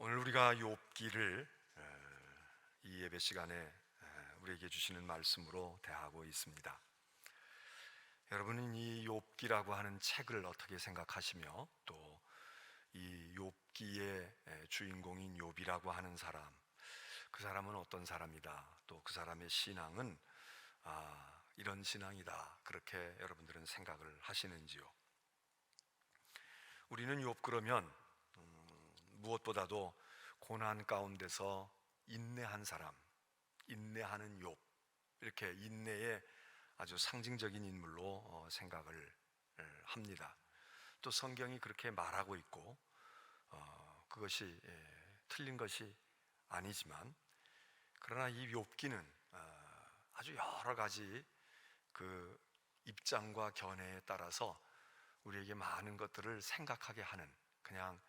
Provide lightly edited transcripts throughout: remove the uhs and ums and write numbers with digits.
오늘 우리가 욥기를 이 예배 시간에 우리에게 주시는 말씀으로 대하고 있습니다. 여러분은 이 욥기라고 하는 책을 어떻게 생각하시며 또 이 욥기의 주인공인 욥이라고 하는 사람, 그 사람은 어떤 사람이다, 또 그 사람의 신앙은 이런 신앙이다, 그렇게 여러분들은 생각을 하시는지요? 우리는 욥 그러면 무엇보다도 고난 가운데서 인내한 사람, 인내하는 욥, 이렇게 인내의 아주 상징적인 인물로 생각을 합니다. 또 성경이 그렇게 말하고 있고 그것이 틀린 것이 아니지만, 그러나 이 욥기는 아주 여러 가지 그 입장과 견해에 따라서 우리에게 많은 것들을 생각하게 하는, 그냥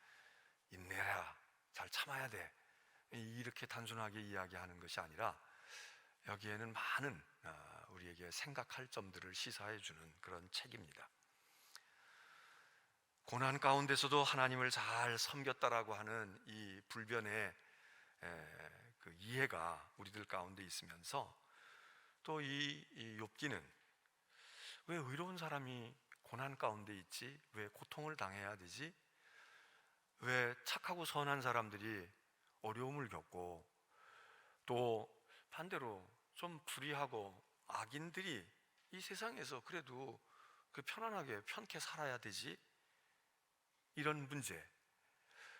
인내해야, 잘 참아야 돼, 이렇게 단순하게 이야기하는 것이 아니라 여기에는 많은 우리에게 생각할 점들을 시사해 주는 그런 책입니다. 고난 가운데서도 하나님을 잘 섬겼다라고 하는 이 불변의 그 이해가 우리들 가운데 있으면서, 또 이 욥기는 왜 의로운 사람이 고난 가운데 있지? 왜 고통을 당해야 되지? 왜 착하고 선한 사람들이 어려움을 겪고, 또 반대로 좀 불의하고 악인들이 이 세상에서 그래도 그 편안하게 편케 살아야 되지? 이런 문제,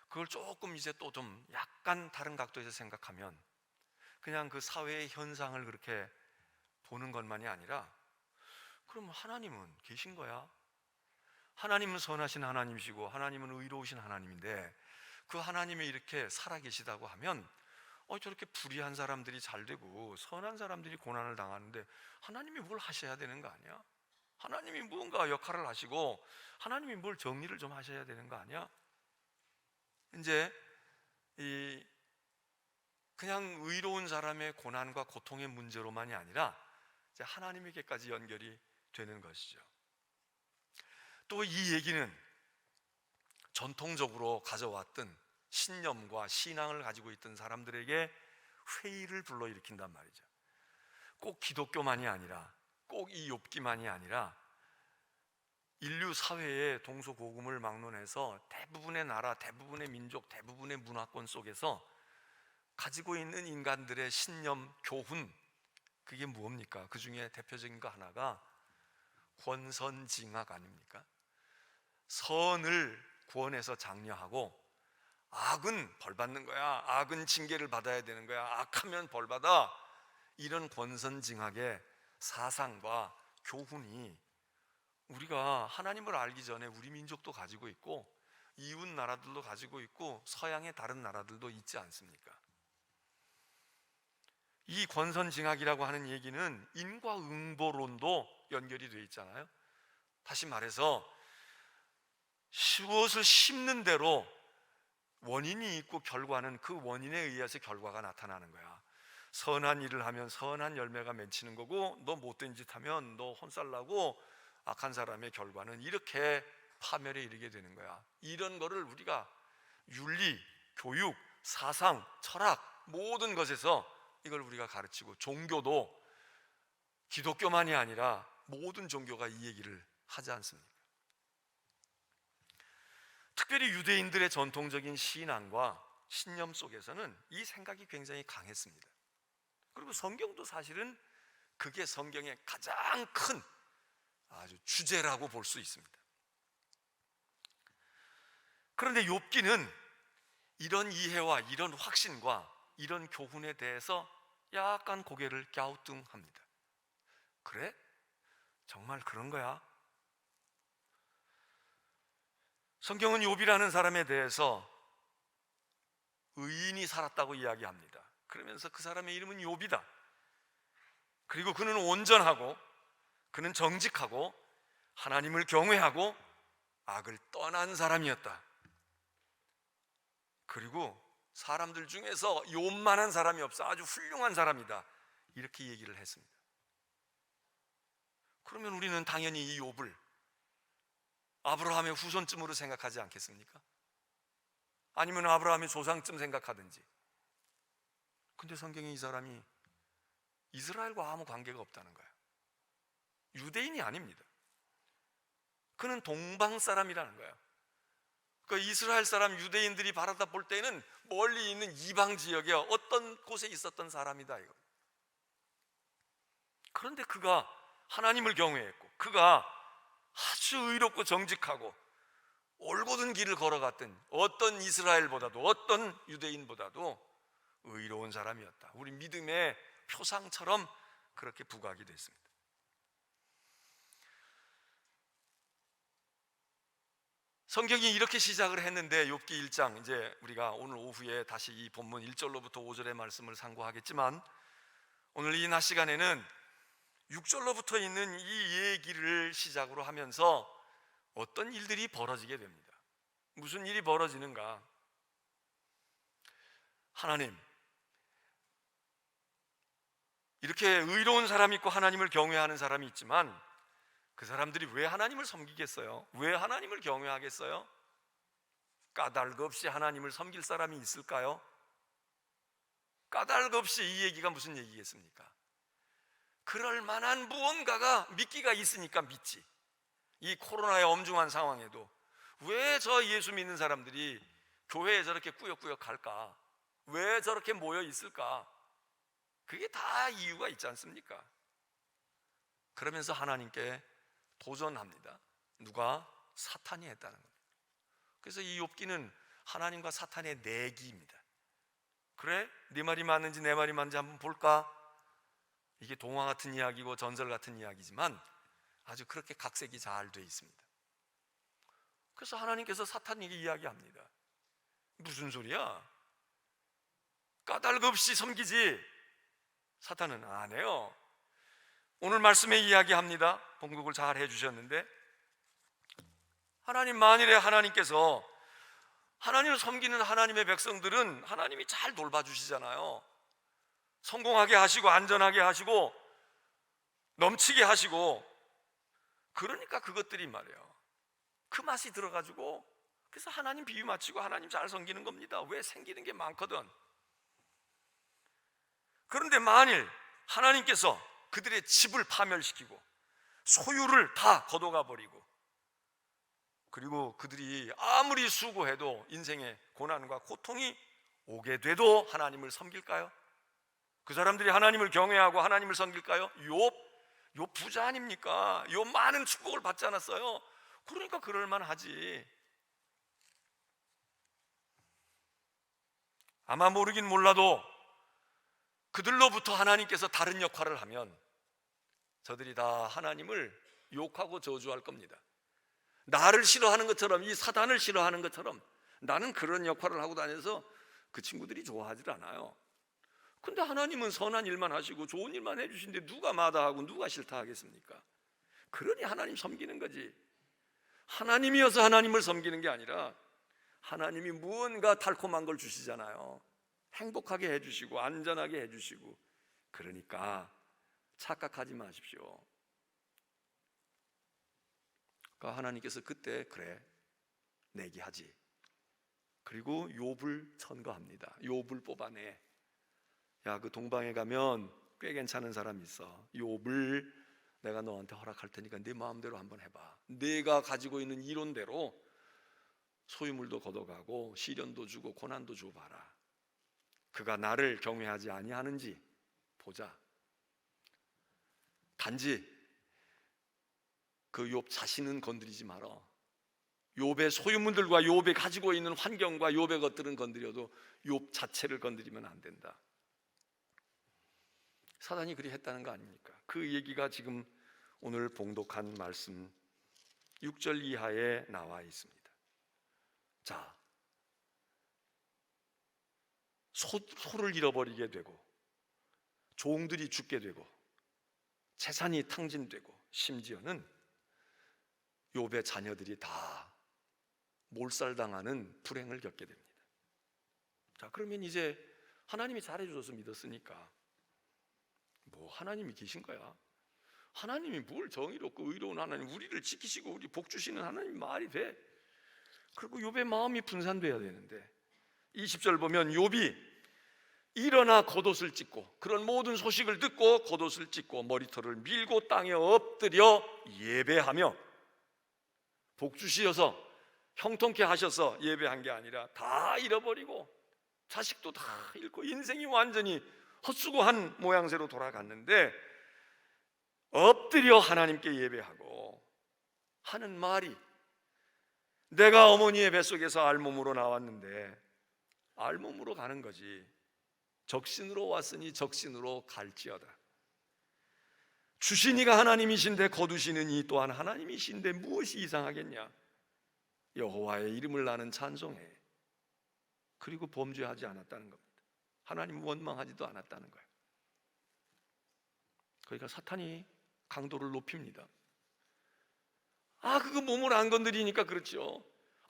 그걸 조금 이제 또 좀 약간 다른 각도에서 생각하면 그냥 그 사회의 현상을 그렇게 보는 것만이 아니라, 그럼 하나님은 계신 거야? 하나님은 선하신 하나님이시고 하나님은 의로우신 하나님인데, 그 하나님이 이렇게 살아계시다고 하면 저렇게 불의한 사람들이 잘 되고 선한 사람들이 고난을 당하는데 하나님이 뭘 하셔야 되는 거 아니야? 하나님이 무언가 역할을 하시고 하나님이 뭘 정리를 좀 하셔야 되는 거 아니야? 이제 이 그냥 의로운 사람의 고난과 고통의 문제로만이 아니라 이제 하나님에게까지 연결이 되는 것이죠. 또 이 얘기는 전통적으로 가져왔던 신념과 신앙을 가지고 있던 사람들에게 회의를 불러일으킨단 말이죠. 꼭 기독교만이 아니라, 꼭 이 욥기만이 아니라 인류 사회의 동서고금을 막론해서 대부분의 나라, 대부분의 민족, 대부분의 문화권 속에서 가지고 있는 인간들의 신념, 교훈, 그게 무엇입니까? 그 중에 대표적인 거 하나가 권선징악 아닙니까? 선을 구원해서 장려하고 악은 벌 받는 거야, 악은 징계를 받아야 되는 거야, 악하면 벌 받아, 이런 권선징악의 사상과 교훈이 우리가 하나님을 알기 전에 우리 민족도 가지고 있고 이웃 나라들도 가지고 있고 서양의 다른 나라들도 있지 않습니까? 이 권선징악이라고 하는 얘기는 인과응보론도 연결이 되어 있잖아요. 다시 말해서 무엇을 심는 대로 원인이 있고 결과는 그 원인에 의해서 결과가 나타나는 거야. 선한 일을 하면 선한 열매가 맺히는 거고, 너 못된 짓 하면 너 혼살나고 악한 사람의 결과는 이렇게 파멸에 이르게 되는 거야. 이런 거를 우리가 윤리, 교육, 사상, 철학, 모든 것에서 이걸 우리가 가르치고, 종교도 기독교만이 아니라 모든 종교가 이 얘기를 하지 않습니까? 특별히 유대인들의 전통적인 신앙과 신념 속에서는 이 생각이 굉장히 강했습니다. 그리고 성경도 사실은 그게 성경의 가장 큰 아주 주제라고 볼 수 있습니다. 그런데 욥기는 이런 이해와 이런 확신과 이런 교훈에 대해서 약간 고개를 갸우뚱합니다. 그래? 정말 그런 거야? 성경은 욥이라는 사람에 대해서 의인이 살았다고 이야기합니다. 그러면서 그 사람의 이름은 욥이다. 그리고 그는 온전하고, 그는 정직하고, 하나님을 경외하고 악을 떠난 사람이었다. 그리고 사람들 중에서 욥만한 사람이 없어, 아주 훌륭한 사람이다, 이렇게 얘기를 했습니다. 그러면 우리는 당연히 이 욥을 아브라함의 후손쯤으로 생각하지 않겠습니까? 아니면 아브라함의 조상쯤 생각하든지. 근데 성경에 이 사람이 이스라엘과 아무 관계가 없다는 거예요. 유대인이 아닙니다. 그는 동방 사람이라는 거예요. 그 이스라엘 사람 유대인들이 바라다 볼 때는 멀리 있는 이방 지역에 어떤 곳에 있었던 사람이다 이거. 그런데 그가 하나님을 경외했고, 그가 아주 의롭고 정직하고 올곧은 길을 걸어갔던 어떤 이스라엘보다도, 어떤 유대인보다도 의로운 사람이었다. 우리 믿음의 표상처럼 그렇게 부각이 됐습니다. 성경이 이렇게 시작을 했는데, 욥기 1장, 이제 우리가 오늘 오후에 다시 이 본문 1절로부터 5절의 말씀을 상고하겠지만, 오늘 이 낮 시간에는 6절로부터 있는 이 얘기를 시작으로 하면서 어떤 일들이 벌어지게 됩니다. 무슨 일이 벌어지는가? 하나님, 이렇게 의로운 사람이 있고 하나님을 경외하는 사람이 있지만 그 사람들이 왜 하나님을 섬기겠어요? 왜 하나님을 경외하겠어요? 까닭 없이 하나님을 섬길 사람이 있을까요? 까닭 없이 이 얘기가 무슨 얘기겠습니까? 그럴 만한 무언가가 믿기가 있으니까 믿지. 이 코로나의 엄중한 상황에도 왜 저 예수 믿는 사람들이 교회에 저렇게 꾸역꾸역 갈까? 왜 저렇게 모여 있을까? 그게 다 이유가 있지 않습니까? 그러면서 하나님께 도전합니다. 누가? 사탄이 했다는 겁니다. 그래서 이 욥기는 하나님과 사탄의 내기입니다. 그래? 네 말이 맞는지 내 말이 맞는지 한번 볼까? 이게 동화 같은 이야기고 전설 같은 이야기지만 아주 그렇게 각색이 잘 돼 있습니다. 그래서 하나님께서 사탄에게 이야기합니다. 무슨 소리야? 까닭 없이 섬기지. 사탄은 안 해요. 오늘 말씀에 이야기합니다. 봉독을 잘 해주셨는데, 하나님, 만일에 하나님께서 하나님을 섬기는 하나님의 백성들은 하나님이 잘 돌봐주시잖아요. 성공하게 하시고 안전하게 하시고 넘치게 하시고, 그러니까 그것들이 말이에요, 그 맛이 들어가지고, 그래서 하나님 비유 맞추고 하나님 잘 섬기는 겁니다. 왜? 생기는 게 많거든. 그런데 만일 하나님께서 그들의 집을 파멸시키고 소유를 다 걷어가 버리고, 그리고 그들이 아무리 수고해도 인생의 고난과 고통이 오게 돼도 하나님을 섬길까요? 그 사람들이 하나님을 경외하고 하나님을 섬길까요? 욥 부자 아닙니까? 욥 많은 축복을 받지 않았어요? 그러니까 그럴만 하지. 아마 모르긴 몰라도 그들로부터 하나님께서 다른 역할을 하면 저들이 다 하나님을 욕하고 저주할 겁니다. 나를 싫어하는 것처럼, 이 사단을 싫어하는 것처럼 나는 그런 역할을 하고 다녀서 그 친구들이 좋아하질 않아요. 근데 하나님은 선한 일만 하시고 좋은 일만 해주시는데 누가 마다하고 누가 싫다 하겠습니까? 그러니 하나님 섬기는 거지. 하나님이어서 하나님을 섬기는 게 아니라 하나님이 무언가 달콤한 걸 주시잖아요. 행복하게 해주시고 안전하게 해주시고, 그러니까 착각하지 마십시오. 그러니까 하나님께서 그때 그래 내기하지. 그리고 욥을 천거합니다. 욥을 뽑아내. 야, 그 동방에 가면 꽤 괜찮은 사람이 있어. 욥을 내가 너한테 허락할 테니까 네 마음대로 한번 해봐. 네가 가지고 있는 이론대로 소유물도 걷어가고 시련도 주고 고난도 주고 봐라. 그가 나를 경외하지 아니하는지 보자. 단지 그 욥 자신은 건드리지 마라. 욥의 소유물들과 욥이 가지고 있는 환경과 욥의 것들은 건드려도 욥 자체를 건드리면 안 된다. 사단이 그리 했다는 거 아닙니까? 그 얘기가 지금 오늘 봉독한 말씀 6절 이하에 나와 있습니다. 자, 소를 잃어버리게 되고 종들이 죽게 되고 재산이 탕진되고 심지어는 욥의 자녀들이 다 몰살당하는 불행을 겪게 됩니다. 자, 그러면 이제 하나님이 잘해줘서 믿었으니까 뭐 하나님이 계신 거야. 하나님이 뭘 정의롭고 의로운 하나님, 우리를 지키시고 우리 복 주시는 하나님 말이 돼. 그리고 욥의 마음이 분산돼야 되는데 20절 보면 욥이 일어나 겉옷을 찢고, 그런 모든 소식을 듣고 겉옷을 찢고 머리털을 밀고 땅에 엎드려 예배하며, 복 주시어서 형통케 하셔서 예배한 게 아니라 다 잃어버리고 자식도 다 잃고 인생이 완전히 헛수고한 모양새로 돌아갔는데 엎드려 하나님께 예배하고 하는 말이, 내가 어머니의 뱃속에서 알몸으로 나왔는데 알몸으로 가는 거지, 적신으로 왔으니 적신으로 갈지어다. 주신 이가 하나님이신데 거두시는 이 또한 하나님이신데 무엇이 이상하겠냐. 여호와의 이름을 나는 찬송해. 그리고 범죄하지 않았다는 겁니다. 하나님 원망하지도 않았다는 거예요. 그러니까 사탄이 강도를 높입니다. 그거 몸을 안 건드리니까 그렇죠.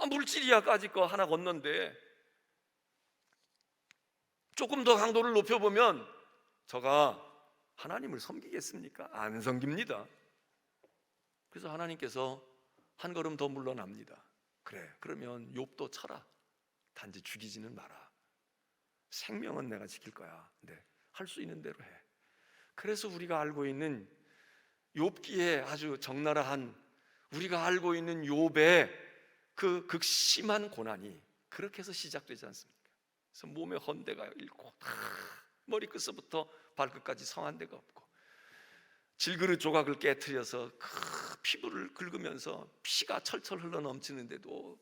물질이야까지 거 하나 건넌데 조금 더 강도를 높여보면 저가 하나님을 섬기겠습니까? 안 섬깁니다. 그래서 하나님께서 한 걸음 더 물러납니다. 그래, 그러면 욥도 쳐라. 단지 죽이지는 마라. 생명은 내가 지킬 거야. 네, 할 수 있는 대로 해. 그래서 우리가 알고 있는 욥기에 아주 적나라한, 우리가 알고 있는 욥의 그 극심한 고난이 그렇게 해서 시작되지 않습니까? 그래서 몸에 헌대가 잃고 다 머리끝부터 발끝까지 성한 데가 없고, 질그릇 조각을 깨트려서 그 피부를 긁으면서 피가 철철 흘러 넘치는데도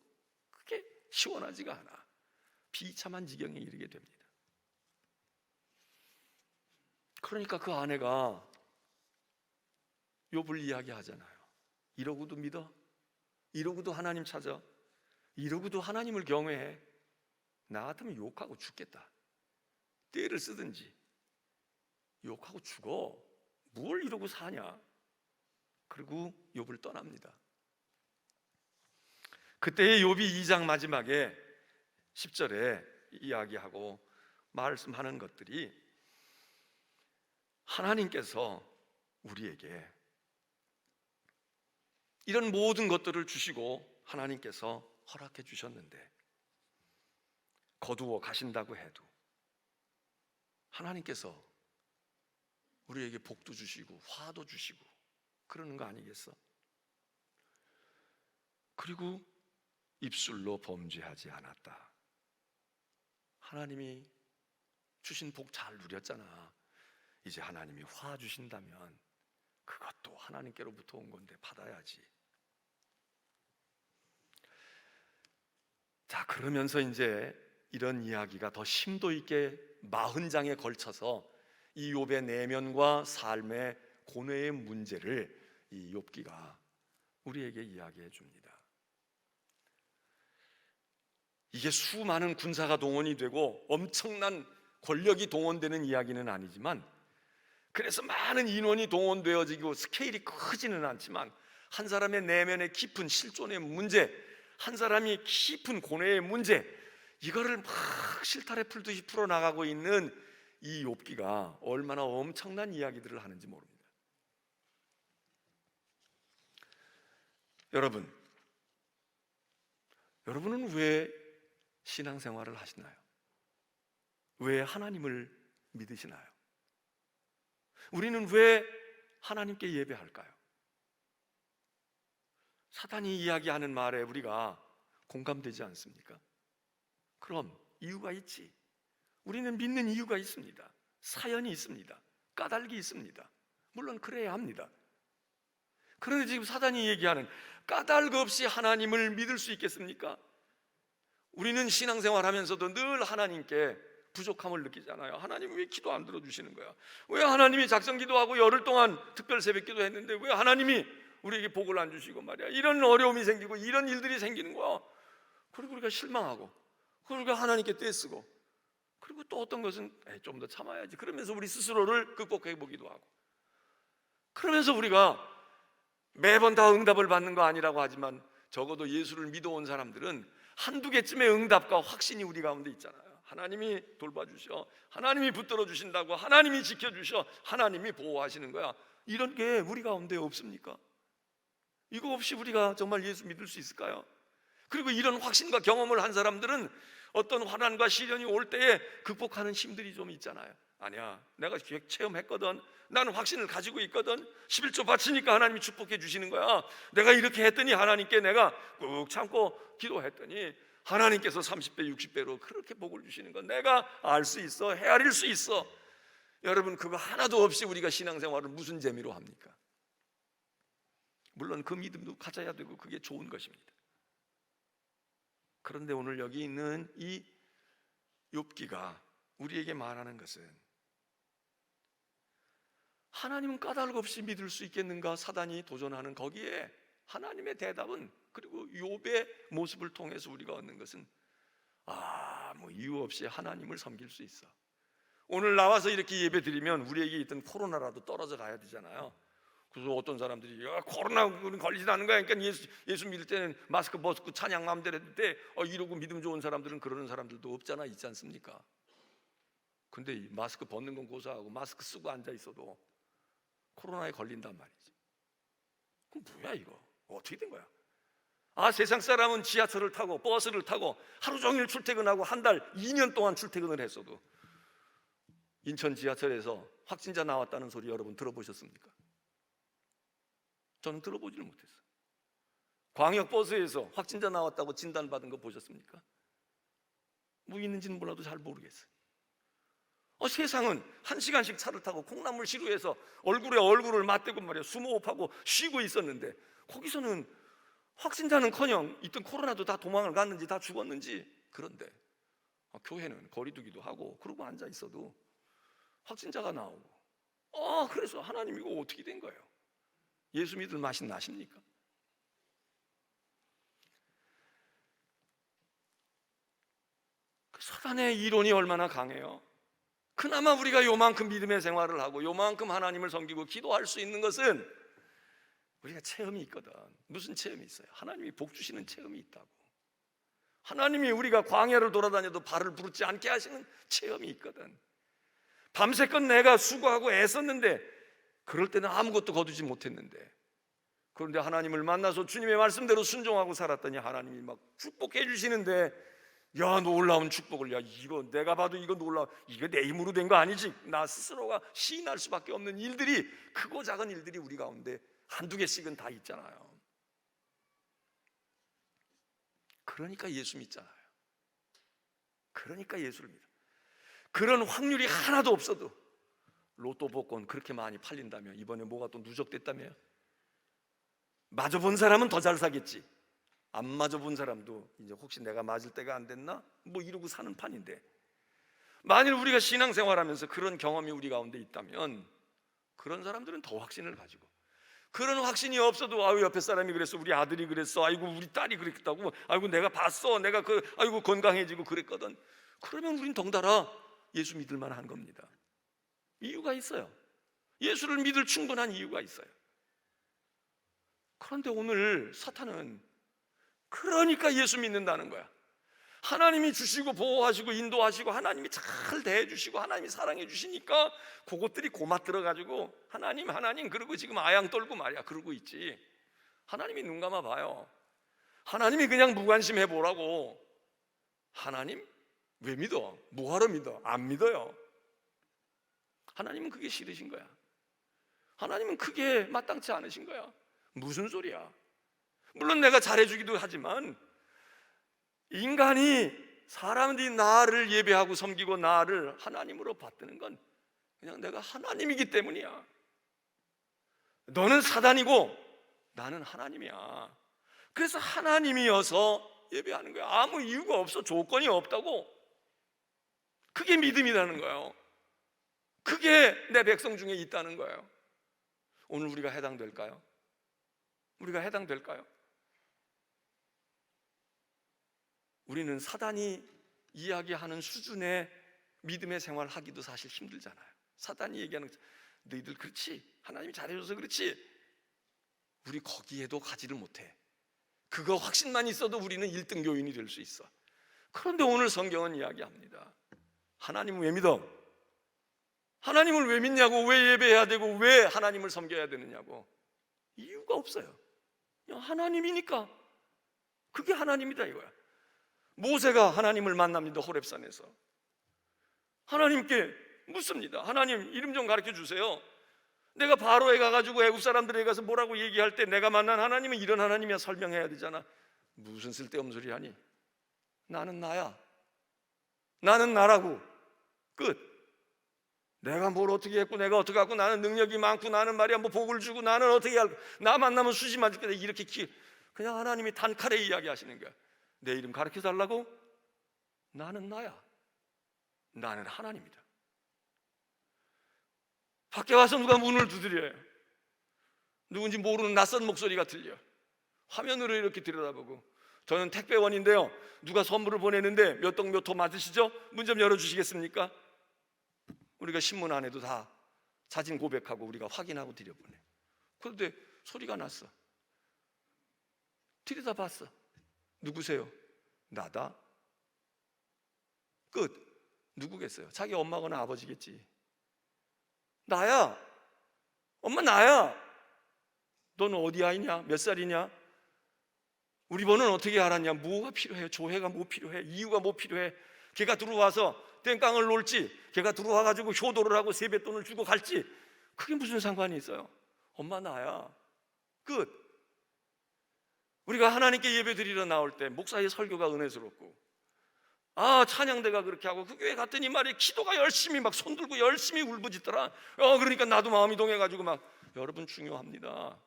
그게 시원하지가 않아. 비참한 지경에 이르게 됩니다. 그러니까 그 아내가 욥을 이야기하잖아요. 이러고도 믿어? 이러고도 하나님 찾아? 이러고도 하나님을 경외해? 나 같으면 욕하고 죽겠다. 떼를 쓰든지 욕하고 죽어. 뭘 이러고 사냐? 그리고 욥을 떠납니다. 그때의 욥이 2장 마지막에 10절에 이야기하고 말씀하는 것들이, 하나님께서 우리에게 이런 모든 것들을 주시고 하나님께서 허락해 주셨는데, 거두어 가신다고 해도 하나님께서 우리에게 복도 주시고 화도 주시고 그러는 거 아니겠어? 그리고 입술로 범죄하지 않았다. 하나님이 주신 복 잘 누렸잖아. 이제 하나님이 화 주신다면 그것도 하나님께로부터 온 건데 받아야지. 자, 그러면서 이제 이런 이야기가 더 심도 있게 40장에 걸쳐서 이 욥의 내면과 삶의 고뇌의 문제를 이 욥기가 우리에게 이야기해 줍니다. 이게 수많은 군사가 동원이 되고 엄청난 권력이 동원되는 이야기는 아니지만, 그래서 많은 인원이 동원되어지고 스케일이 크지는 않지만, 한 사람의 내면의 깊은 실존의 문제, 한 사람이 깊은 고뇌의 문제, 이거를 막 실타래 풀듯이 풀어나가고 있는 이 욥기가 얼마나 엄청난 이야기들을 하는지 모릅니다. 여러분은 왜 신앙생활을 하시나요? 왜 하나님을 믿으시나요? 우리는 왜 하나님께 예배할까요? 사탄이 이야기하는 말에 우리가 공감되지 않습니까? 그럼 이유가 있지. 우리는 믿는 이유가 있습니다. 사연이 있습니다. 까닭이 있습니다. 물론 그래야 합니다. 그런데 지금 사단이 얘기하는 까닭 없이 하나님을 믿을 수 있겠습니까? 우리는 신앙생활 하면서도 늘 하나님께 부족함을 느끼잖아요. 하나님 왜 기도 안 들어주시는 거야? 왜 하나님이 작정 기도하고 열흘 동안 특별 새벽 기도 했는데 왜 하나님이 우리에게 복을 안 주시고 말이야. 이런 어려움이 생기고 이런 일들이 생기는 거야. 그리고 우리가 실망하고, 그리고 하나님께 떼쓰고, 그리고 또 어떤 것은 좀 더 참아야지, 그러면서 우리 스스로를 극복해 보기도 하고, 그러면서 우리가 매번 다 응답을 받는 거 아니라고 하지만 적어도 예수를 믿어온 사람들은 한두 개쯤의 응답과 확신이 우리 가운데 있잖아요. 하나님이 돌봐주셔, 하나님이 붙들어 주신다고, 하나님이 지켜주셔, 하나님이 보호하시는 거야. 이런 게 우리 가운데 없습니까? 이거 없이 우리가 정말 예수 믿을 수 있을까요? 그리고 이런 확신과 경험을 한 사람들은 어떤 환난과 시련이 올 때에 극복하는 힘들이 좀 있잖아요. 아니야, 내가 체험했거든. 나는 확신을 가지고 있거든. 11조 바치니까 하나님이 축복해 주시는 거야. 내가 이렇게 했더니 하나님께 내가 꾹 참고 기도했더니 하나님께서 30배 60배로 그렇게 복을 주시는 거 내가 알 수 있어, 헤아릴 수 있어. 여러분, 그거 하나도 없이 우리가 신앙생활을 무슨 재미로 합니까? 물론 그 믿음도 가져야 되고 그게 좋은 것입니다. 그런데 오늘 여기 있는 이 욥기가 우리에게 말하는 것은, 하나님은 까닭 없이 믿을 수 있겠는가 사단이 도전하는 거기에 하나님의 대답은, 그리고 욥의 모습을 통해서 우리가 얻는 것은, 뭐 이유 없이 하나님을 섬길 수 있어. 오늘 나와서 이렇게 예배 드리면 우리에게 있던 코로나라도 떨어져 가야 되잖아요. 그래서 어떤 사람들이 코로나 걸리지 않는 거야, 그러니까 예수 믿을 때는 마스크 벗고 찬양 마음대로 했을 때 이러고 믿음 좋은 사람들은 그러는 사람들도 없잖아, 있지 않습니까? 근데 마스크 벗는 건 고사하고 마스크 쓰고 앉아 있어도 코로나에 걸린단 말이지. 그럼 뭐야 이거? 어떻게 된 거야? 세상 사람은 지하철을 타고 버스를 타고 하루 종일 출퇴근하고 한 달 2년 동안 출퇴근을 했어도 인천 지하철에서 확진자 나왔다는 소리 여러분 들어보셨습니까? 저는 들어보지를 못했어요. 광역버스에서 확진자 나왔다고 진단받은 거 보셨습니까? 뭐 있는지는 몰라도 잘 모르겠어요. 세상은 1시간씩 차를 타고 콩나물 시루에서 얼굴에 얼굴을 맞대고 말이야 숨호흡하고 쉬고 있었는데, 거기서는 확진자는커녕 있던 코로나도 다 도망을 갔는지 다 죽었는지. 그런데 교회는 거리두기도 하고 그러고 앉아 있어도 확진자가 나오고, 그래서 하나님 이거 어떻게 된 거예요? 예수 믿을 맛이 나십니까? 사단의 이론이 얼마나 강해요. 그나마 우리가 요만큼 믿음의 생활을 하고 요만큼 하나님을 섬기고 기도할 수 있는 것은 우리가 체험이 있거든. 무슨 체험이 있어요? 하나님이 복 주시는 체험이 있다고. 하나님이 우리가 광야를 돌아다녀도 발을 부르지 않게 하시는 체험이 있거든. 밤새껏 내가 수고하고 애썼는데, 그럴 때는 아무것도 거두지 못했는데, 그런데 하나님을 만나서 주님의 말씀대로 순종하고 살았더니 하나님이 막 축복해 주시는데, 야, 놀라운 축복을, 야, 이거 내가 봐도 이거 이거 내 힘으로 된 거 아니지. 나 스스로가 시인할 수밖에 없는 일들이, 크고 작은 일들이 우리 가운데 한두 개씩은 다 있잖아요. 그러니까 예수 믿잖아요. 그러니까 예수를 믿어. 그런 확률이 하나도 없어도 로또 복권 그렇게 많이 팔린다면 이번에 뭐가 또 누적됐다며? 맞아본 사람은 더 잘 사겠지. 안 맞아본 사람도 이제 혹시 내가 맞을 때가 안 됐나? 뭐 이러고 사는 판인데, 만일 우리가 신앙생활하면서 그런 경험이 우리 가운데 있다면 그런 사람들은 더 확신을 가지고, 그런 확신이 없어도 옆에 사람이 그랬어, 우리 아들이 그랬어, 아이고 우리 딸이 그랬다고, 아이고 내가 봤어, 내가 아이고 건강해지고 그랬거든. 그러면 우린 덩달아 예수 믿을 만한 겁니다. 이유가 있어요. 예수를 믿을 충분한 이유가 있어요. 그런데 오늘 사탄은 그러니까 예수 믿는다는 거야. 하나님이 주시고 보호하시고 인도하시고 하나님이 잘 대해주시고 하나님이 사랑해 주시니까 그것들이 고맙들어가지고 하나님 그러고 지금 아양 떨고 말이야 그러고 있지. 하나님이 눈 감아 봐요. 하나님이 그냥 무관심해 보라고. 하나님 왜 믿어? 뭐하러 믿어? 안 믿어요. 하나님은 그게 싫으신 거야. 하나님은 그게 마땅치 않으신 거야. 무슨 소리야? 물론 내가 잘해주기도 하지만 인간이, 사람들이 나를 예배하고 섬기고 나를 하나님으로 받드는 건 그냥 내가 하나님이기 때문이야. 너는 사단이고 나는 하나님이야. 그래서 하나님이어서 예배하는 거야. 아무 이유가 없어. 조건이 없다고. 그게 믿음이라는 거예요. 그게 내 백성 중에 있다는 거예요. 오늘 우리가 해당될까요? 우리가 해당될까요? 우리는 사단이 이야기하는 수준의 믿음의 생활을 하기도 사실 힘들잖아요. 사단이 얘기하는 너희들 그렇지, 하나님이 잘해줘서 그렇지, 우리 거기에도 가지를 못해. 그거 확신만 있어도 우리는 1등 교인이 될 수 있어. 그런데 오늘 성경은 이야기합니다. 하나님은 왜 믿어? 하나님을 왜 믿냐고, 왜 예배해야 되고, 왜 하나님을 섬겨야 되느냐고. 이유가 없어요. 그냥 하나님이니까. 그게 하나님이다 이거야. 모세가 하나님을 만납니다. 호렙산에서 하나님께 묻습니다. 하나님, 이름 좀 가르쳐 주세요. 내가 바로에 가가지고 애굽 사람들에게 가서 뭐라고 얘기할 때 내가 만난 하나님은 이런 하나님이야 설명해야 되잖아. 무슨 쓸데없는 소리 하니? 나는 나야. 나는 나라고. 끝. 내가 뭘 어떻게 했고 내가 어떻게 하고 나는 능력이 많고 나는 말이야 뭐 복을 주고 나는 어떻게 할고 나 만나면 수지 맞을 거다. 이렇게 그냥 하나님이 단칼에 이야기하시는 거야. 내 이름 가르쳐 달라고? 나는 나야. 나는 하나님이다. 밖에 와서 누가 문을 두드려요. 누군지 모르는 낯선 목소리가 들려. 화면으로 이렇게 들여다보고, 저는 택배원인데요, 누가 선물을 보내는데 몇 동 몇 호 맞으시죠? 문 좀 열어주시겠습니까? 우리가 신문 안에도 다 사진 고백하고 우리가 확인하고 들여보내. 그런데 소리가 났어. 들여다봤어. 누구세요? 나다. 끝. 누구겠어요? 자기 엄마거나 아버지겠지. 나야. 엄마 나야. 너는 어디 아이냐? 몇 살이냐? 우리 번은 어떻게 알았냐? 뭐가 필요해? 조회가 뭐 필요해? 이유가 뭐 필요해? 걔가 들어와서 땡깡을 놀지, 걔가 들어와가지고 효도를 하고 세뱃돈을 주고 갈지, 그게 무슨 상관이 있어요? 엄마 나야. 끝. 우리가 하나님께 예배 드리러 나올 때 목사의 설교가 은혜스럽고, 찬양대가 그렇게 하고 그 교회 갔더니 말이야 기도가 열심히 막 손들고 열심히 울부짖더라. 그러니까 나도 마음이 동해가지고 막, 여러분 중요합니다.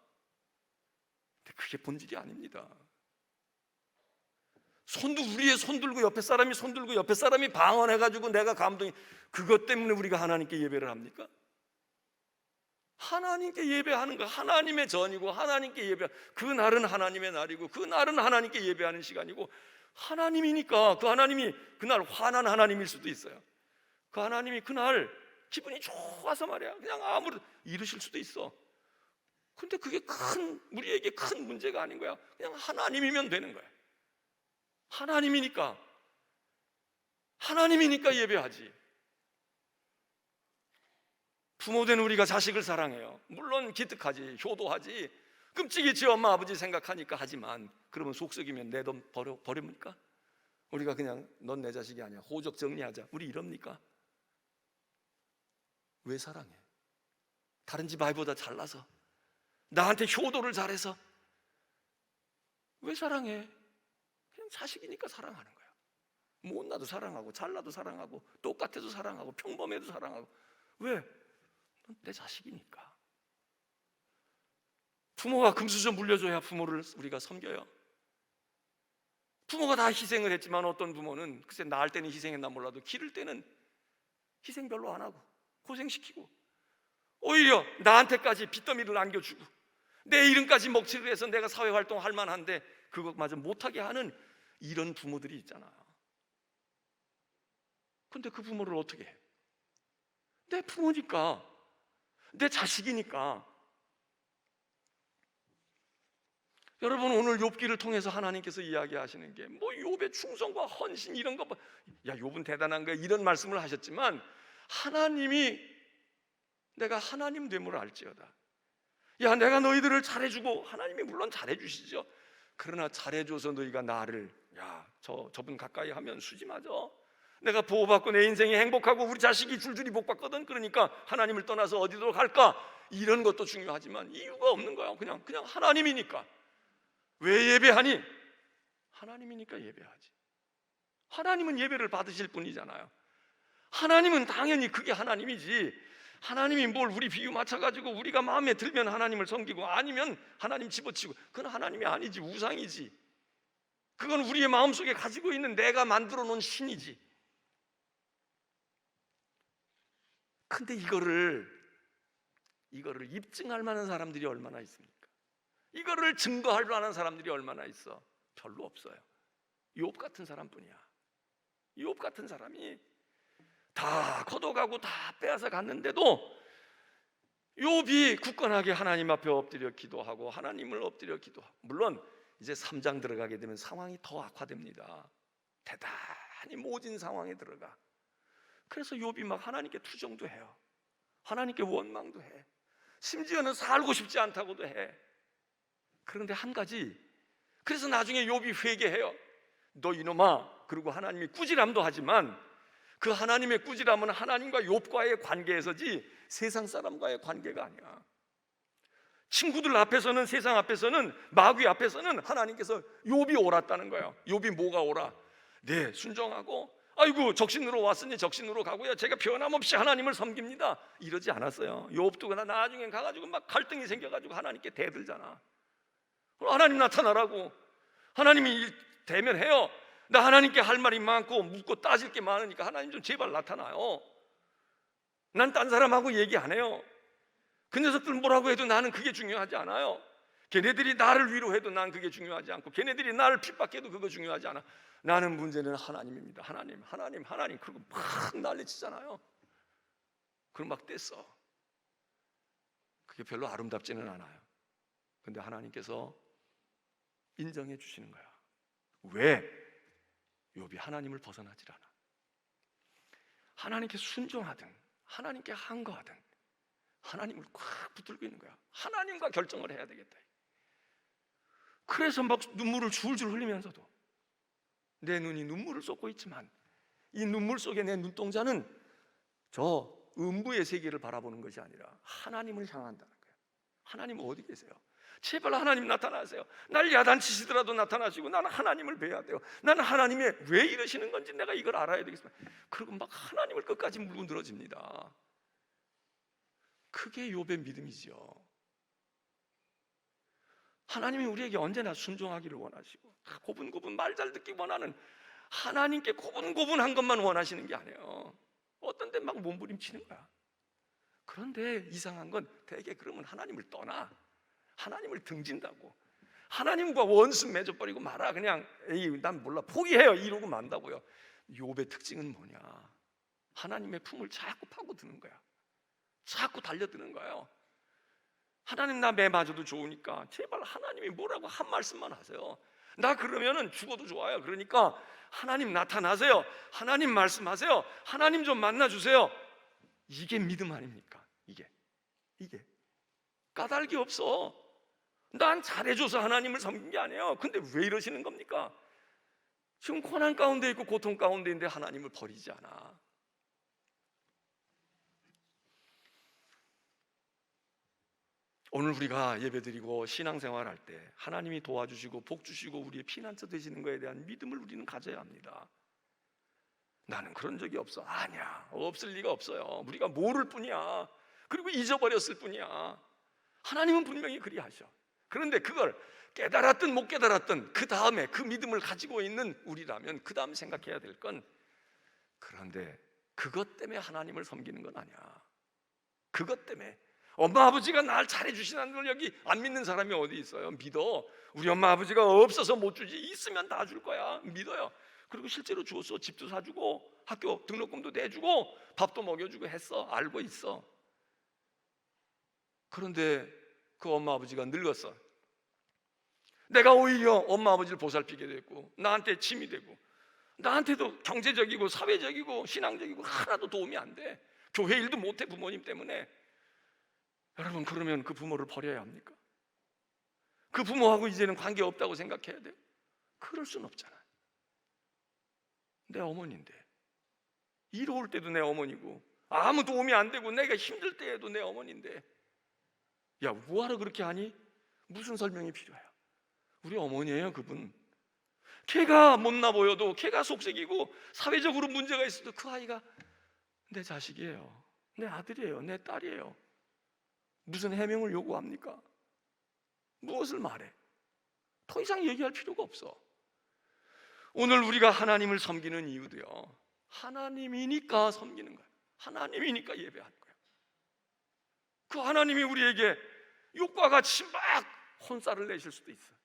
근데 그게 본질이 아닙니다. 우리의 손들고 옆에 사람이 손들고 옆에 사람이 방언해가지고 내가 감동이, 그것 때문에 우리가 하나님께 예배를 합니까? 하나님께 예배하는 거 하나님의 전이고, 하나님께 예배, 그 날은 하나님의 날이고, 그 날은 하나님께 예배하는 시간이고, 하나님이니까 그 하나님이 그날 화난 하나님일 수도 있어요. 그 하나님이 그날 기분이 좋아서 말이야 그냥 아무리 이러실 수도 있어. 근데 그게 우리에게 큰 문제가 아닌 거야. 그냥 하나님이면 되는 거야. 하나님이니까 예배하지. 부모된 우리가 자식을 사랑해요. 물론 기특하지, 효도하지, 끔찍이 엄마 아버지 생각하니까 하지만, 그러면 속썩이면 내 돈 버립니까? 우리가 그냥 넌 내 자식이 아니야, 호적 정리하자, 우리 이럽니까? 왜 사랑해? 다른 집 아이보다 잘나서, 나한테 효도를 잘해서 왜 사랑해? 그냥 자식이니까 사랑하는 거야. 못나도 사랑하고 잘나도 사랑하고 똑같아도 사랑하고 평범해도 사랑하고. 왜? 넌 내 자식이니까. 부모가 금수저 물려줘야 부모를 우리가 섬겨요. 부모가 다 희생을 했지만 어떤 부모는 글쎄 낳을 때는 희생했나 몰라도 기를 때는 희생 별로 안 하고 고생시키고 오히려 나한테까지 빚더미를 안겨주고 내 이름까지 먹칠을 해서 내가 사회활동할 만한데 그것마저 못하게 하는 이런 부모들이 있잖아요. 근데 그 부모를 어떻게 해? 내 부모니까, 내 자식이니까. 여러분, 오늘 욥기를 통해서 하나님께서 이야기하시는 게 뭐 욥의 충성과 헌신 이런 거, 야 욥은 대단한 거야 이런 말씀을 하셨지만, 하나님이 내가 하나님 됨을 알지어다. 야 내가 너희들을 잘해주고, 하나님이 물론 잘해주시죠. 그러나 잘해줘서 너희가 나를, 야 저분 가까이 하면 수지 맞아. 내가 보호받고 내 인생이 행복하고 우리 자식이 줄줄이 복받거든. 그러니까 하나님을 떠나서 어디로 갈까? 이런 것도 중요하지만 이유가 없는 거야. 그냥 하나님이니까. 왜 예배하니? 하나님이니까 예배하지. 하나님은 예배를 받으실 분이잖아요. 하나님은 당연히 그게 하나님이지. 하나님이 뭘 우리 비유 맞춰가지고 우리가 마음에 들면 하나님을 섬기고 아니면 하나님 집어치고, 그건 하나님이 아니지, 우상이지. 그건 우리의 마음속에 가지고 있는 내가 만들어 놓은 신이지. 근데 이거를 입증할 만한 사람들이 얼마나 있습니까? 이거를 증거할 만한 사람들이 얼마나 있어? 별로 없어요. 욥 같은 사람뿐이야. 욥 같은 사람이 다 걷어가고 다 빼앗아 갔는데도 욥이 굳건하게 하나님 앞에 엎드려 기도하고 하나님을 엎드려 기도하고, 물론 이제 3장 들어가게 되면 상황이 더 악화됩니다. 대단히 모진 상황에 들어가. 그래서 욥이 막 하나님께 투정도 해요. 하나님께 원망도 해. 심지어는 살고 싶지 않다고도 해. 그런데 한 가지, 그래서 나중에 욥이 회개해요. 너 이놈아, 그리고 하나님이 꾸지람도 하지만 그 하나님의 꾸지람은 하나님과 욥과의 관계에서지 세상 사람과의 관계가 아니야. 친구들 앞에서는, 세상 앞에서는, 마귀 앞에서는 하나님께서 욥이 옳았다는 거예요. 욥이 뭐가 옳아? 네, 순종하고 아이고 적신으로 왔으니 적신으로 가고요, 제가 변함없이 하나님을 섬깁니다, 이러지 않았어요. 욥도 그러나 나중에 가가지고 막 갈등이 생겨가지고 하나님께 대들잖아. 하나님 나타나라고. 하나님이 대면해요. 나 하나님께 할 말이 많고 묻고 따질 게 많으니까 하나님 좀 제발 나타나요. 난 딴 사람하고 얘기 안 해요. 그 녀석들 뭐라고 해도 나는 그게 중요하지 않아요. 걔네들이 나를 위로해도 난 그게 중요하지 않고, 걔네들이 나를 핍박해도 그거 중요하지 않아. 나는 문제는 하나님입니다. 하나님, 하나님, 하나님. 그리고 막 난리치잖아요. 그럼 막 뗐어. 그게 별로 아름답지는 않아요. 근데 하나님께서 인정해 주시는 거야. 왜? 욥이 하나님을 벗어나질 않아. 하나님께 순종하든 하나님께 항거하든 하나님을 꽉 붙들고 있는 거야. 하나님과 결정을 해야 되겠다. 그래서 막 눈물을 줄줄 흘리면서도 내 눈이 눈물을 쏟고 있지만 이 눈물 속에 내 눈동자는 저 음부의 세계를 바라보는 것이 아니라 하나님을 향한다는 거예요. 하나님 어디 계세요? 제발 하나님 나타나세요. 날 야단치시더라도 나타나시고 나는 하나님을 뵈야 돼요. 나는 하나님이 왜 이러시는 건지 내가 이걸 알아야 되겠습니다. 그리고 막 하나님을 끝까지 물어들어집니다. 그게 욥의 믿음이지요. 하나님이 우리에게 언제나 순종하기를 원하시고 고분고분 말 잘 듣기 원하는, 하나님께 고분고분한 것만 원하시는 게 아니에요. 어떤 때 막 몸부림치는 거야. 그런데 이상한 건 대개 그러면 하나님을 떠나, 하나님을 등진다고, 하나님과 원수 맺어버리고 말아. 그냥 에이 난 몰라 포기해요 이러고 만다고요. 욥의 특징은 뭐냐? 하나님의 품을 자꾸 파고드는 거야. 자꾸 달려드는 거예요. 하나님 나 매 맞아도 좋으니까 제발 하나님이 뭐라고 한 말씀만 하세요. 나 그러면은 죽어도 좋아요. 그러니까 하나님 나타나세요. 하나님 말씀하세요. 하나님 좀 만나주세요. 이게 믿음 아닙니까? 이게 까닭이 없어. 난 잘해줘서 하나님을 섬긴 게 아니에요. 근데 왜 이러시는 겁니까? 지금 고난 가운데 있고 고통 가운데 있는데 하나님을 버리지 않아. 오늘 우리가 예배드리고 신앙생활 할 때 하나님이 도와주시고 복 주시고 우리의 피난처 되시는 것에 대한 믿음을 우리는 가져야 합니다. 나는 그런 적이 없어. 아니야, 없을 리가 없어요. 우리가 모를 뿐이야. 그리고 잊어버렸을 뿐이야. 하나님은 분명히 그리하셔. 그런데 그걸 깨달았든 못 깨달았든 그 다음에 그 믿음을 가지고 있는 우리라면 그 다음 생각해야 될 건, 그런데 그것 때문에 하나님을 섬기는 건 아니야. 그것 때문에 엄마 아버지가 날 잘해주시는 걸 여기 안 믿는 사람이 어디 있어요? 믿어. 우리 엄마 아버지가 없어서 못 주지, 있으면 다 줄 거야. 믿어요. 그리고 실제로 주었어. 집도 사주고 학교 등록금도 내주고 밥도 먹여주고 했어. 알고 있어. 그런데 그 엄마 아버지가 늙었어. 내가 오히려 엄마 아버지를 보살피게 됐고 나한테 짐이 되고 나한테도 경제적이고 사회적이고 신앙적이고 하나도 도움이 안 돼. 교회 일도 못해 부모님 때문에. 여러분, 그러면 그 부모를 버려야 합니까? 그 부모하고 이제는 관계없다고 생각해야 돼요? 그럴 순 없잖아요. 내 어머니인데, 이로울 때도 내 어머니고 아무 도움이 안 되고 내가 힘들 때에도 내 어머니인데, 야 뭐하러 그렇게 하니? 무슨 설명이 필요해요? 우리 어머니예요. 그분. 걔가 못나 보여도, 걔가 속색이고 사회적으로 문제가 있어도 그 아이가 내 자식이에요. 내 아들이에요. 내 딸이에요. 무슨 해명을 요구합니까? 무엇을 말해? 더 이상 얘기할 필요가 없어. 오늘 우리가 하나님을 섬기는 이유도요, 하나님이니까 섬기는 거예요. 하나님이니까 예배하는 거예요. 그 하나님이 우리에게 욕과 같이 막 혼살을 내실 수도 있어요.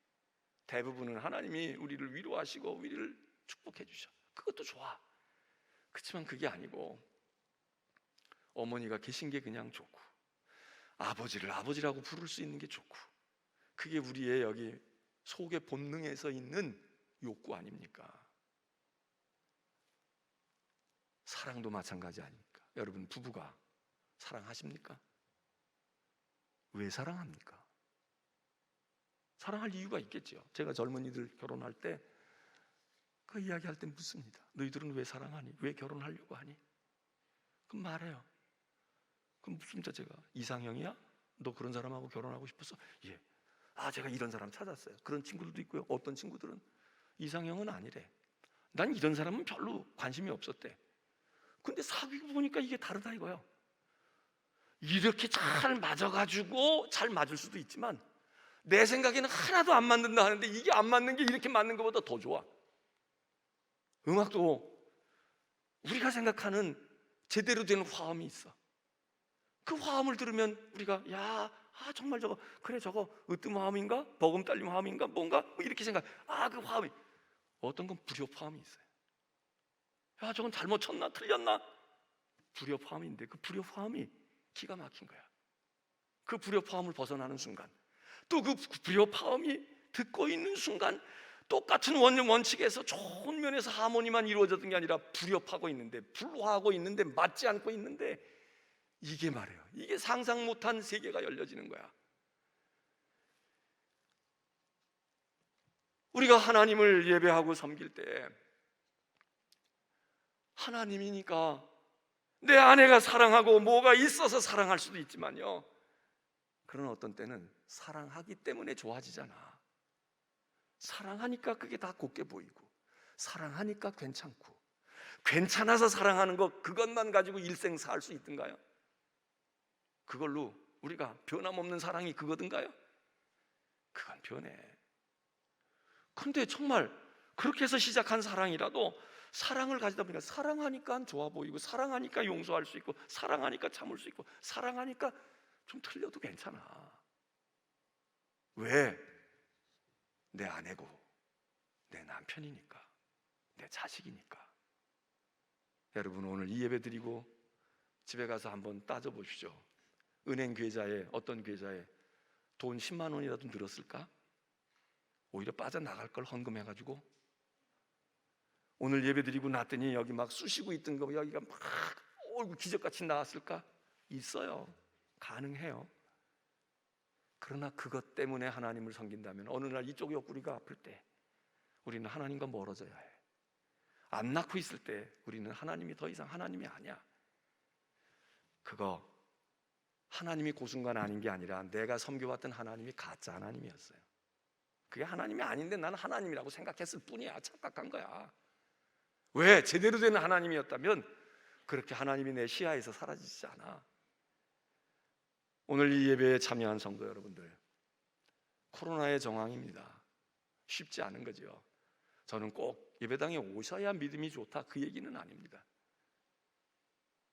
대부분은 하나님이 우리를 위로하시고 우리를 축복해 주셔. 그것도 좋아. 그렇지만 그게 아니고, 어머니가 계신 게 그냥 좋고 아버지를 아버지라고 부를 수 있는 게 좋고, 그게 우리의 여기 속의 본능에서 있는 욕구 아닙니까? 사랑도 마찬가지 아닙니까? 여러분, 부부가 사랑하십니까? 왜 사랑합니까? 사랑할 이유가 있겠죠. 제가 젊은이들 결혼할 때 그 이야기할 때 묻습니다. 너희들은 왜 사랑하니? 왜 결혼하려고 하니? 그럼 말해요. 그럼 묻습니다. 제가 이상형이야? 너 그런 사람하고 결혼하고 싶었어? 예. 제가 이런 사람 찾았어요. 그런 친구들도 있고요. 어떤 친구들은 이상형은 아니래. 난 이런 사람은 별로 관심이 없었대. 근데 사귀고 보니까 이게 다르다 이거예요. 이렇게 잘 맞아가지고 잘 맞을 수도 있지만 내 생각에는 하나도 안 맞는다 하는데 이게 안 맞는 게 이렇게 맞는 것보다 더 좋아. 음악도 우리가 생각하는 제대로 된 화음이 있어. 그 화음을 들으면 우리가 정말 저거 그래 저거 으뜸 화음인가? 버금 딸림 화음인가? 뭔가 뭐 이렇게 생각. 그 화음이 어떤 건 불협 화음이 있어요. 저건 잘못 쳤나 틀렸나? 불협 화음인데 그 불협 화음이 기가 막힌 거야. 그 불협 화음을 벗어나는 순간 또 그 불협 화음이 듣고 있는 순간 똑같은 원칙에서 좋은 면에서 하모니만 이루어졌던 게 아니라 불협하고 있는데 불화하고 있는데 맞지 않고 있는데 이게 말이에요. 이게 상상 못한 세계가 열려지는 거야. 우리가 하나님을 예배하고 섬길 때 하나님이니까 내 아내가 사랑하고 뭐가 있어서 사랑할 수도 있지만요, 그런 어떤 때는 사랑하기 때문에 좋아지잖아. 사랑하니까 그게 다 곱게 보이고 사랑하니까 괜찮고 괜찮아서 사랑하는 것 그것만 가지고 일생 살 수 있던가요? 그걸로 우리가 변함없는 사랑이 그거든가요? 그건 변해. 근데 정말 그렇게 해서 시작한 사랑이라도 사랑을 가지다 보니까 사랑하니까 좋아 보이고 사랑하니까 용서할 수 있고 사랑하니까 참을 수 있고 사랑하니까 좀 틀려도 괜찮아. 왜? 내 아내고 내 남편이니까 내 자식이니까. 여러분 오늘 이 예배 드리고 집에 가서 한번 따져보시죠. 은행 계좌에 어떤 계좌에 돈 10만 원이라도 늘었을까? 오히려 빠져나갈 걸 헌금해가지고 오늘 예배 드리고 났더니 여기 막 쑤시고 있던 거 여기가 막 얼굴 기적같이 나왔을까? 있어요. 가능해요. 그러나 그것 때문에 하나님을 섬긴다면 어느 날 이쪽 옆구리가 아플 때 우리는 하나님과 멀어져야 해. 안 낳고 있을 때 우리는 하나님이 더 이상 하나님이 아니야. 그거 하나님이 그 순간 아닌 게 아니라 내가 섬겨왔던 하나님이 가짜 하나님이었어요. 그게 하나님이 아닌데 나는 하나님이라고 생각했을 뿐이야. 착각한 거야. 왜? 제대로 된 하나님이었다면 그렇게 하나님이 내 시야에서 사라지지 않아. 오늘 이 예배에 참여한 성도 여러분들, 코로나의 정황입니다. 쉽지 않은 거죠. 저는 꼭 예배당에 오셔야 믿음이 좋다 그 얘기는 아닙니다.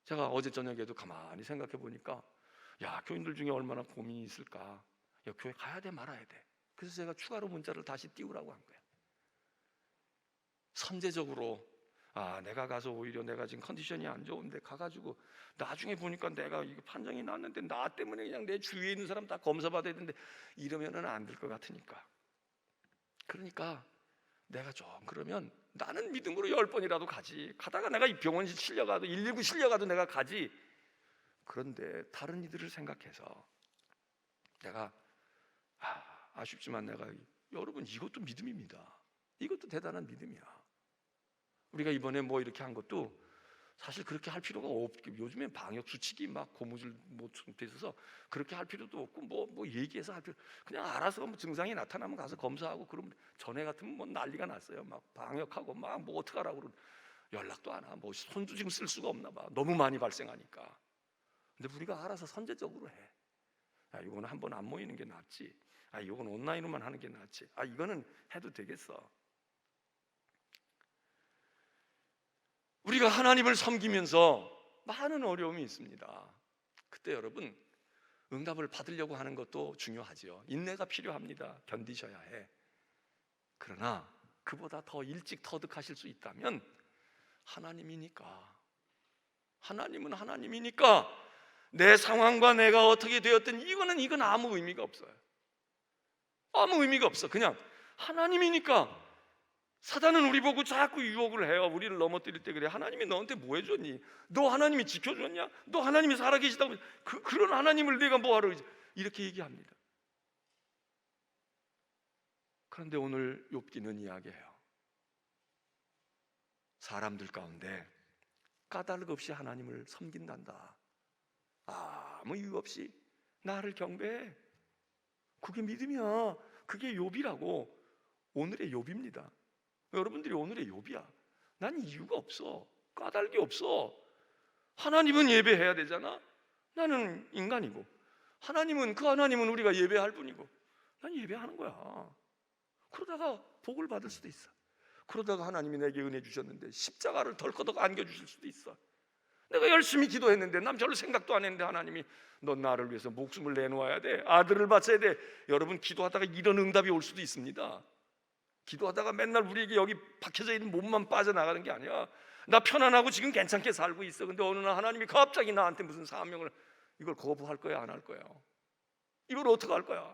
제가 어제 저녁에도 가만히 생각해 보니까 교인들 중에 얼마나 고민이 있을까. 교회 가야 돼 말아야 돼. 그래서 제가 추가로 문자를 다시 띄우라고 한 거예요. 선제적으로 내가 가서 오히려 내가 지금 컨디션이 안 좋은데 가가지고 나중에 보니까 내가 이거 판정이 났는데 나 때문에 그냥 내 주위에 있는 사람 다 검사 받아야 되는데 이러면은 안 될 것 같으니까. 그러니까 내가 좀 그러면 나는 믿음으로 10번이라도 가지. 가다가 내가 이 병원 실려가도 119 실려가도 내가 가지. 그런데 다른 이들을 생각해서 내가 아쉽지만 내가 여러분 이것도 믿음입니다. 이것도 대단한 믿음이야. 우리가 이번에 뭐 이렇게 한 것도 사실 그렇게 할 필요가 없고 요즘엔 방역 수칙이 막 고무줄 돼 있어서 그렇게 할 필요도 없고 뭐 얘기해서 할 필요 그냥 알아서 뭐 증상이 나타나면 가서 검사하고 그러면 전에 같으면 뭐 난리가 났어요. 막 방역하고 막 뭐 어떡하라고 그러고 연락도 안 하고 뭐 손도 지금 쓸 수가 없나 봐. 너무 많이 발생하니까. 근데 우리가 알아서 선제적으로 해. 이거는 한번 안 모이는 게 낫지. 이건 온라인으로만 하는 게 낫지. 이거는 해도 되겠어. 우리가 하나님을 섬기면서 많은 어려움이 있습니다. 그때 여러분 응답을 받으려고 하는 것도 중요하죠. 인내가 필요합니다. 견디셔야 해. 그러나 그보다 더 일찍 터득하실 수 있다면 하나님은 하나님이니까 내 상황과 내가 어떻게 되었든 이건 아무 의미가 없어요. 아무 의미가 없어. 그냥 하나님이니까. 사단은 우리 보고 자꾸 유혹을 해요. 우리를 넘어뜨릴 때 그래. 하나님이 너한테 뭐 해줬니? 너 하나님이 지켜줬냐? 너 하나님이 살아계시다고 그런 하나님을 내가 뭐하러 이렇게 얘기합니다. 그런데 오늘 욥기는 이야기해요. 사람들 가운데 까닭 없이 하나님을 섬긴단다. 아무 이유 없이 나를 경배해. 그게 믿음이야. 그게 욥이라고. 오늘의 욥입니다. 여러분들이 오늘의 욥이야. 난 이유가 없어. 까닭이 없어. 하나님은 예배해야 되잖아. 나는 인간이고, 하나님은 우리가 예배할 분이고, 난 예배하는 거야. 그러다가 복을 받을 수도 있어. 그러다가 하나님이 내게 은혜 주셨는데 십자가를 덜커덕 안겨주실 수도 있어. 내가 열심히 기도했는데 난 별로 생각도 안 했는데 하나님이 넌 나를 위해서 목숨을 내놓아야 돼, 아들을 바쳐야 돼. 여러분, 기도하다가 이런 응답이 올 수도 있습니다. 기도하다가 맨날 우리에게 여기 박혀져 있는 몸만 빠져나가는 게 아니야. 나 편안하고 지금 괜찮게 살고 있어. 근데 어느 날 하나님이 갑자기 나한테 무슨 사명을, 이걸 거부할 거야, 안 할 거야? 이걸 어떻게 할 거야?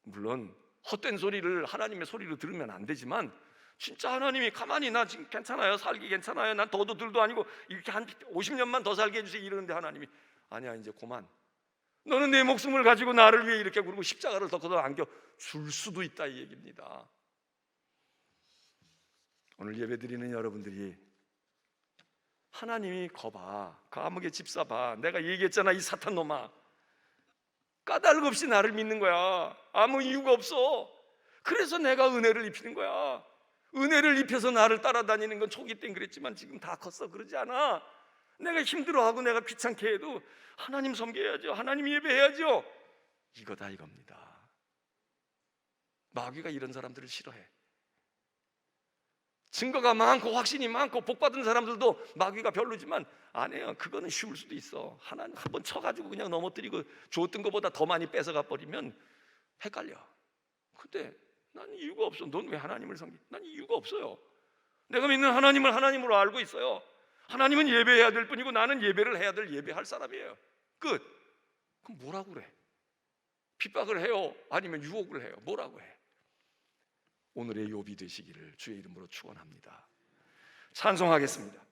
물론 헛된 소리를, 하나님의 소리로 들으면 안 되지만, 진짜 하나님이 가만히 나 지금 괜찮아요, 살기 괜찮아요, 난 더도 들도 아니고 이렇게 한 50년만 더 살게 해주세요 이러는데 하나님이 아니야, 이제 그만. 너는 내 목숨을 가지고 나를 위해 이렇게 그러고 십자가를 더 안겨 줄 수도 있다, 이 얘기입니다. 오늘 예배드리는 여러분들이 하나님이 거봐, 감옥의 집사 봐, 내가 얘기했잖아, 이 사탄 놈아. 까닭 없이 나를 믿는 거야. 아무 이유가 없어. 그래서 내가 은혜를 입히는 거야. 은혜를 입혀서 나를 따라다니는 건 초기 땐 그랬지만 지금 다 컸어. 그러지 않아. 내가 힘들어하고 내가 귀찮게 해도 하나님 섬겨야죠, 하나님 예배해야죠. 이거다, 이겁니다. 마귀가 이런 사람들을 싫어해. 증거가 많고 확신이 많고 복받은 사람들도 마귀가 별로지만 안 해요. 그거는 쉬울 수도 있어. 하나님 한번 쳐가지고 그냥 넘어뜨리고 줬던 것보다 더 많이 뺏어가 버리면 헷갈려. 근데 난 이유가 없어. 넌 왜 하나님을 섬기? 난 이유가 없어요. 내가 믿는 하나님을 하나님으로 알고 있어요. 하나님은 예배해야 될 뿐이고 나는 예배를 해야 될, 예배할 사람이에요. 끝. 그럼 뭐라고 그래? 핍박을 해요? 아니면 유혹을 해요? 뭐라고 해? 오늘의 욥이 되시기를 주의 이름으로 축원합니다. 찬송하겠습니다.